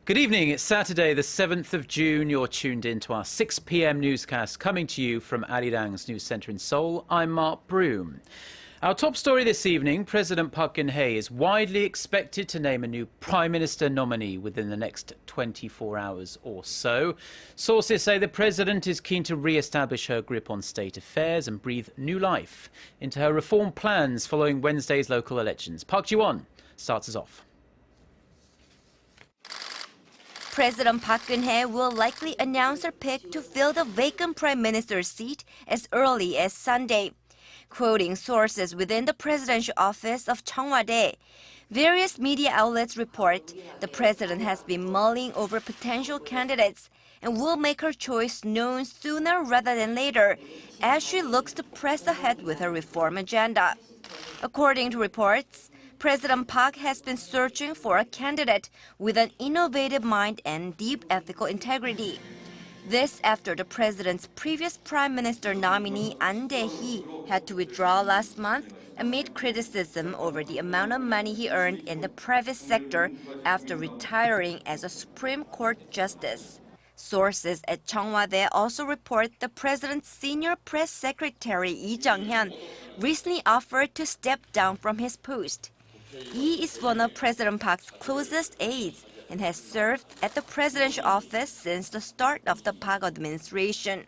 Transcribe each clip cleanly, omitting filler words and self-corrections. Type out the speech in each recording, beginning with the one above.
Good evening. It's Saturday, the 7th of June. You're tuned in to our 6 p.m. newscast coming to you from ARIRANG's news centre in Seoul. I'm Mark Broom. Our top story this evening, President Park Geun-hye is widely expected to name a new Prime Minister nominee within the next 24 hours or so. Sources say the President is keen to re-establish her grip on state affairs and breathe new life into her reform plans following Wednesday's local elections. Park Geun-hye starts us off. President Park Geun-hye will likely announce her pick to fill the vacant prime minister's seat as early as Sunday. Quoting sources within the presidential office of Cheongwade, various media outlets report the president has been mulling over potential candidates and will make her choice known sooner rather than later as she looks to press ahead with her reform agenda. According to reports, President Park has been searching for a candidate with an innovative mind and deep ethical integrity. This after the president's previous prime minister nominee An Dae-hee had to withdraw last month amid criticism over the amount of money he earned in the private sector after retiring as a Supreme Court justice. Sources at Cheongwade also report the president's senior press secretary Lee Jung-hyun recently offered to step down from his post. Lee is one of President Park's closest aides and has served at the presidential office since the start of the Park administration.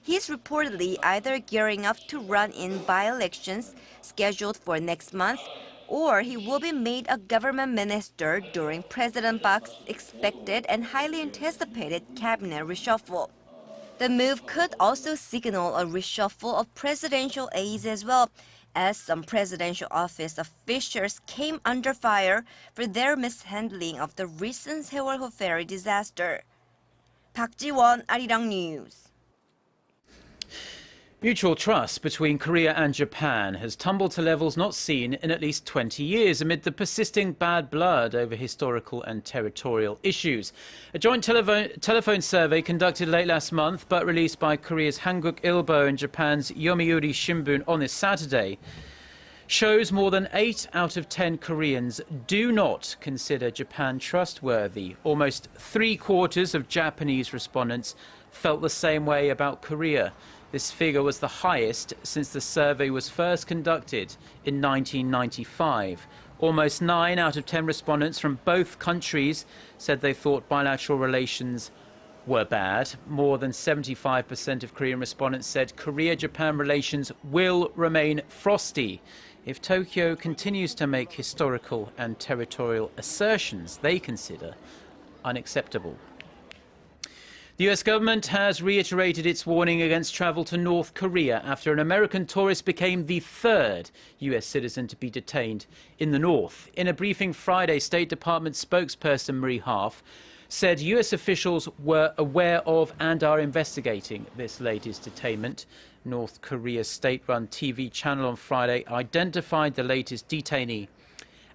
He is reportedly either gearing up to run in by-elections scheduled for next month, or he will be made a government minister during President Park's expected and highly anticipated cabinet reshuffle. The move could also signal a reshuffle of presidential aides as well, as some presidential office officials came under fire for their mishandling of the recent Sewol ferry disaster. Park Ji-won, ARIRANG News. Mutual trust between Korea and Japan has tumbled to levels not seen in at least 20 years amid the persisting bad blood over historical and territorial issues. A joint telephone survey conducted late last month but released by Korea's Hanguk Ilbo and Japan's Yomiuri Shimbun on this Saturday shows more than 8 out of 10 Koreans do not consider Japan trustworthy. Almost 3/4 of Japanese respondents felt the same way about Korea. This figure was the highest since the survey was first conducted in 1995. Almost 9 out of 10 respondents from both countries said they thought bilateral relations were bad. More than 75% of Korean respondents said Korea-Japan relations will remain frosty if Tokyo continues to make historical and territorial assertions they consider unacceptable. The US government has reiterated its warning against travel to North Korea after an American tourist became the 3rd US citizen to be detained in the north. In a briefing Friday, State Department spokesperson Marie Harf said US officials were aware of and are investigating this latest detainment. North Korea's state-run TV channel on Friday identified the latest detainee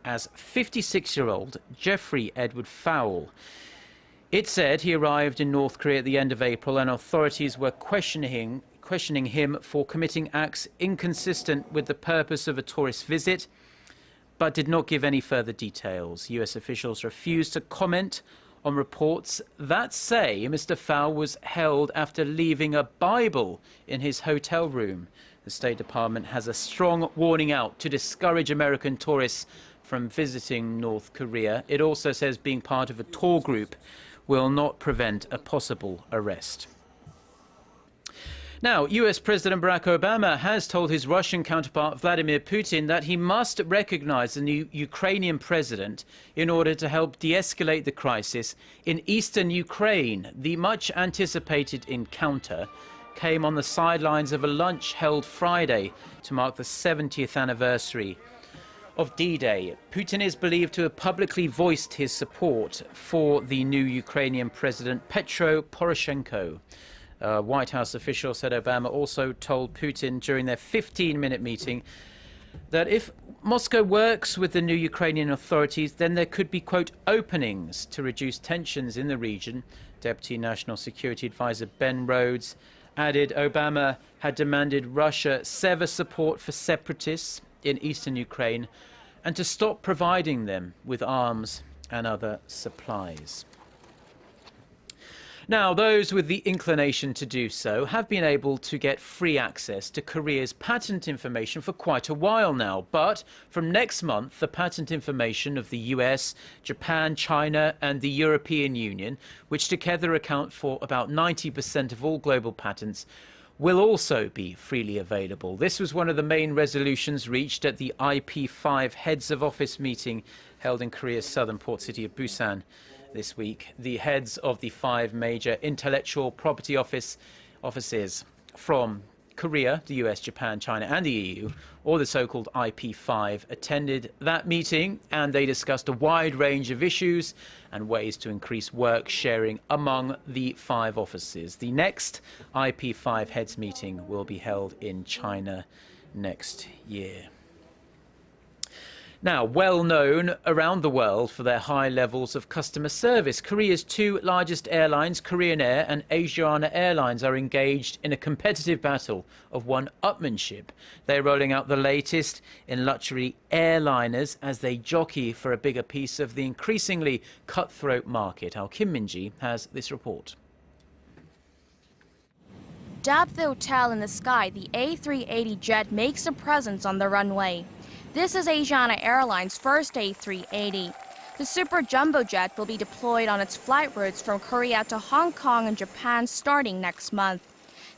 as 56-year-old Jeffrey Edward Fowle. It said he arrived in North Korea at the end of April and authorities were questioning him for committing acts inconsistent with the purpose of a tourist visit, but did not give any further details. US officials refused to comment on reports that say Mr. Fowle was held after leaving a Bible in his hotel room. The State Department has a strong warning out to discourage American tourists from visiting North Korea. It also says being part of a tour group will not prevent a possible arrest. Now, US President Barack Obama has told his Russian counterpart Vladimir Putin that he must recognize the new Ukrainian president in order to help de-escalate the crisis in eastern Ukraine. The much anticipated encounter came on the sidelines of a lunch held Friday to mark the 70th anniversary of D-Day. Putin is believed to have publicly voiced his support for the new Ukrainian president, Petro Poroshenko. A White House official said Obama also told Putin during their 15-minute meeting that if Moscow works with the new Ukrainian authorities, then there could be, quote, openings to reduce tensions in the region. Deputy National Security Advisor Ben Rhodes added Obama had demanded Russia sever support for separatists in eastern Ukraine and to stop providing them with arms and other supplies. Now, those with the inclination to do so have been able to get free access to Korea's patent information for quite a while now. But from next month, the patent information of the US, Japan, China and the European Union, which together account for about 90% of all global patents, will also be freely available. This was one of the main resolutions reached at the IP5 Heads of Office meeting held in Korea's southern port city of Busan this week. The heads of the 5 major intellectual property offices from Korea, the US, Japan, China and the EU, or the so-called IP5, attended that meeting, and they discussed a wide range of issues and ways to increase work sharing among the 5 offices. The next IP5 heads meeting will be held in China next year. Now, well known around the world for their high levels of customer service, Korea's 2 largest airlines, Korean Air and Asiana Airlines, are engaged in a competitive battle of one-upmanship. They're rolling out the latest in luxury airliners as they jockey for a bigger piece of the increasingly cutthroat market. Our Kim Min-ji has this report. Dubbed the hotel in the sky, the A380 jet makes a presence on the runway. This is Asiana Airlines' first A380. The super jumbo jet will be deployed on its flight routes from Korea to Hong Kong and Japan starting next month.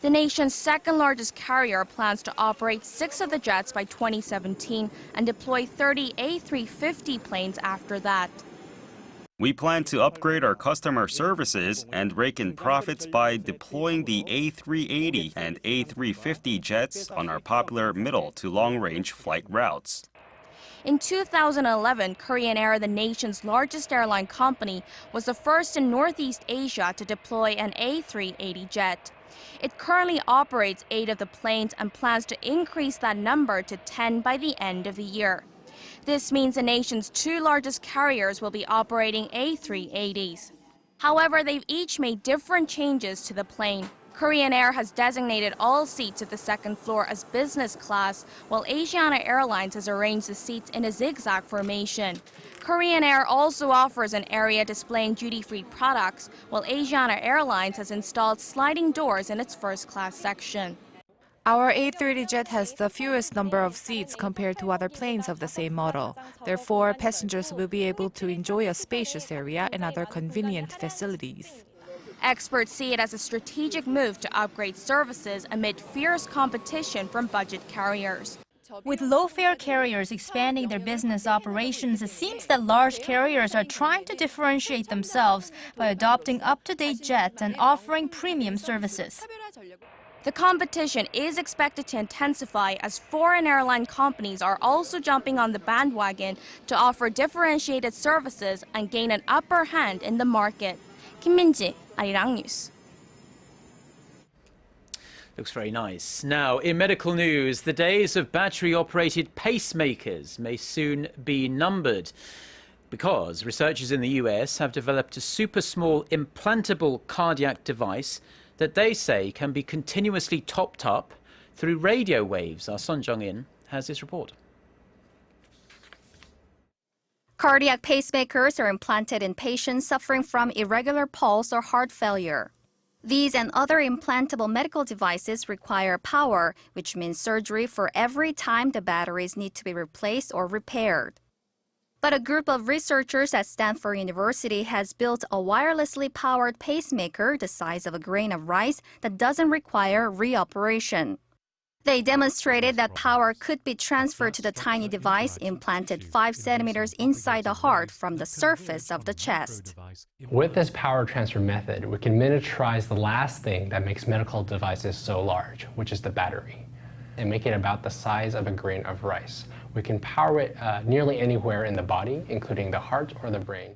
The nation's second largest carrier plans to operate 6 of the jets by 2017 and deploy 30 A350 planes after that. We plan to upgrade our customer services and rake in profits by deploying the A380 and A350 jets on our popular middle to long-range flight routes. In 2011, Korean Air, the nation's largest airline company, was the first in Northeast Asia to deploy an A380 jet. It currently operates 8 of the planes and plans to increase that number to 10 by the end of the year. This means the nation's 2 largest carriers will be operating A380s. However, they've each made different changes to the plane. Korean Air has designated all seats at the second floor as business class, while Asiana Airlines has arranged the seats in a zigzag formation. Korean Air also offers an area displaying duty-free products, while Asiana Airlines has installed sliding doors in its first-class section. Our A380 jet has the fewest number of seats compared to other planes of the same model. Therefore, passengers will be able to enjoy a spacious area and other convenient facilities. Experts see it as a strategic move to upgrade services amid fierce competition from budget carriers. With low-fare carriers expanding their business operations, it seems that large carriers are trying to differentiate themselves by adopting up-to-date jets and offering premium services. The competition is expected to intensify as foreign airline companies are also jumping on the bandwagon to offer differentiated services and gain an upper hand in the market. Kim Min-ji, ARIRANG News. Looks very nice. Now, in medical news, the days of battery-operated pacemakers may soon be numbered, because researchers in the US have developed a super small implantable cardiac device that they say can be continuously topped up through radio waves. Our Son Jung-in has this report. Cardiac pacemakers are implanted in patients suffering from irregular pulse or heart failure. These and other implantable medical devices require power, which means surgery for every time the batteries need to be replaced or repaired. But a group of researchers at Stanford University has built a wirelessly powered pacemaker the size of a grain of rice that doesn't require reoperation. They demonstrated that power could be transferred to the tiny device implanted 5 centimeters inside the heart from the surface of the chest. With this power transfer method, we can miniaturize the last thing that makes medical devices so large, which is the battery, and make it about the size of a grain of rice. We can power it nearly anywhere in the body, including the heart or the brain.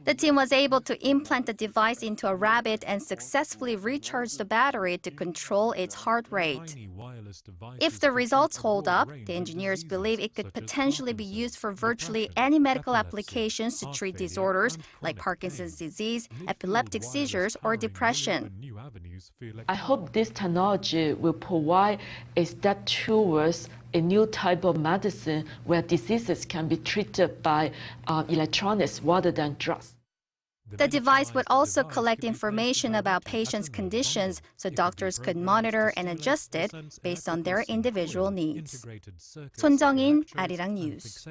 The team was able to implant the device into a rabbit and successfully recharge the battery to control its heart rate. If the results hold up, the engineers believe it could potentially be used for virtually any medical applications to treat disorders like Parkinson's disease, epileptic seizures, or depression. I hope this technology will provide a step towards a new type of medicine where diseases can be treated by electronics rather than drugs. The device would also collect information about patients' conditions so doctors could monitor and adjust it based on their individual needs. Son Jung-in, ARIRANG News.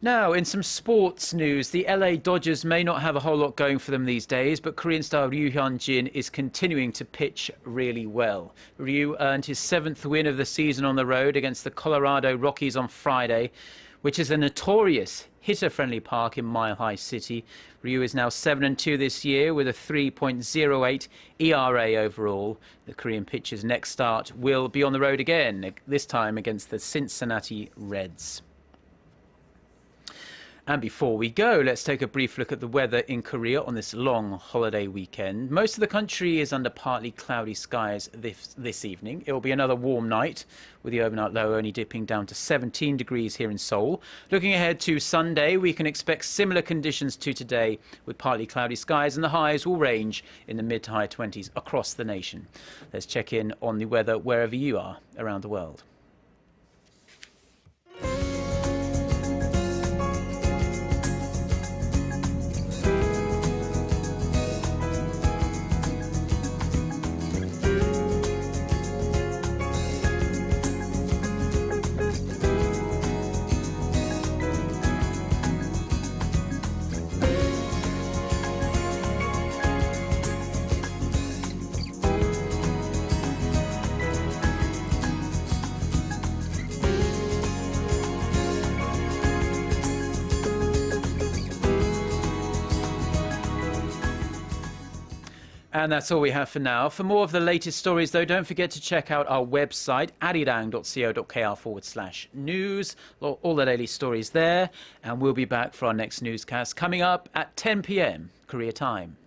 Now, in some sports news, the LA Dodgers may not have a whole lot going for them these days, but Korean star Ryu Hyun-jin is continuing to pitch really well. Ryu earned his 7th win of the season on the road against the Colorado Rockies on Friday, which is a notorious hitter-friendly park in Mile High City. Ryu is now 7-2 this year with a 3.08 ERA overall. The Korean pitcher's next start will be on the road again, this time against the Cincinnati Reds. And before we go, let's take a brief look at the weather in Korea on this long holiday weekend. Most of the country is under partly cloudy skies this evening. It will be another warm night, with the overnight low only dipping down to 17 degrees here in Seoul. Looking ahead to Sunday, we can expect similar conditions to today, with partly cloudy skies, and the highs will range in the mid to high 20s across the nation. Let's check in on the weather wherever you are around the world. And that's all we have for now. For more of the latest stories, though, don't forget to check out our website, arirang.co.kr/news. All the daily stories there. And we'll be back for our next newscast coming up at 10 p.m. Korea time.